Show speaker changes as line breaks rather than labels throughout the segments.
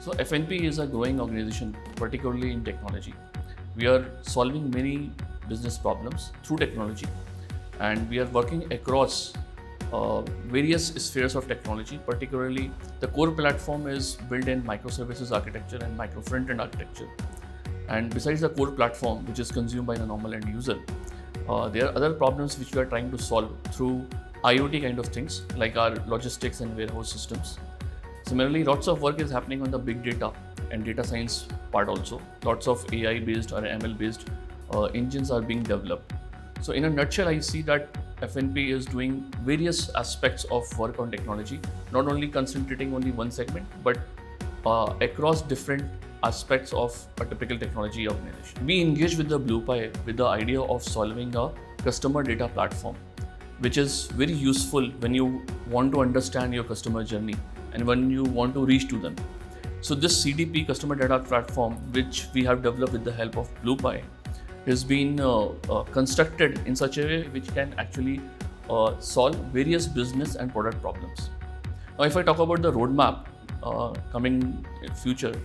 So FNP is a growing organization, particularly in technology. We are solving many business problems through technology, and we are working across various spheres of technology. Particularly, the core platform is built in microservices architecture and micro front-end architecture. And besides the core platform, which is consumed by the normal end user, there are other problems which we are trying to solve through IoT kind of things, like our logistics and warehouse systems. Similarly, lots of work is happening on the big data and data science part also. Lots of AI based or ML based engines are being developed. So in a nutshell, I see that FNP is doing various aspects of work on technology, not only concentrating only one segment, but across different aspects of a typical technology organization. We engage with the BluePie with the idea of solving a customer data platform, which is very useful when you want to understand your customer journey and when you want to reach to them. So this CDP, customer data platform, which we have developed with the help of BluePie, has been constructed in such a way which can actually solve various business and product problems. Now, if I talk about the roadmap coming in future,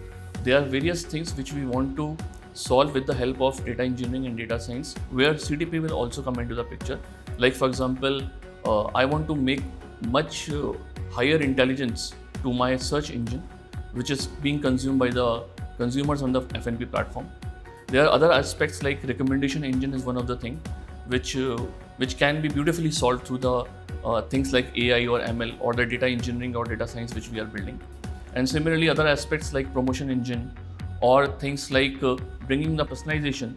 there are various things which we want to solve with the help of data engineering and data science, where CDP will also come into the picture. Like for example, I want to make much higher intelligence to my search engine, which is being consumed by the consumers on the FNP platform. There are other aspects like recommendation engine is one of the things which can be beautifully solved through the things like AI or ML or the data engineering or data science which we are building. And similarly, other aspects like promotion engine or things like bringing the personalization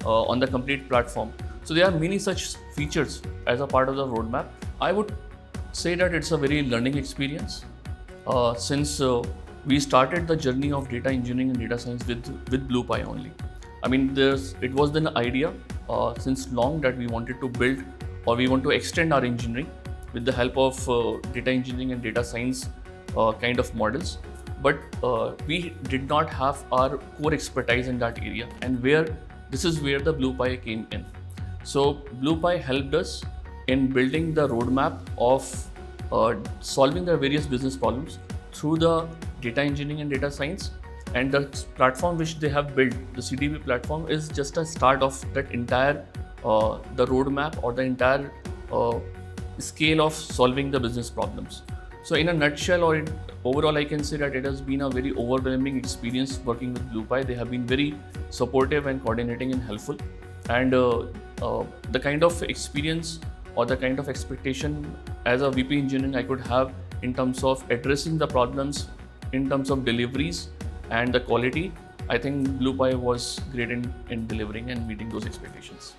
on the complete platform. So there are many such features as a part of the roadmap. I would say that it's a very learning experience since we started the journey of data engineering and data science with BluePie only. I mean, it was an idea since long that we wanted to build or we want to extend our engineering with the help of data engineering and data science kind of models. But we did not have our core expertise in that area, and this is where the BluePie came in. So BluePie helped us in building the roadmap of solving the various business problems through the data engineering and data science. And the platform which they have built, the CDP platform, is just a start of that entire the roadmap or the entire scale of solving the business problems. So in a nutshell or overall, I can say that it has been a very overwhelming experience working with BluePie. They have been very supportive and coordinating and helpful. And the kind of experience or the kind of expectation as a VP engineering I could have in terms of addressing the problems, in terms of deliveries and the quality, I think BluePie was great in delivering and meeting those expectations.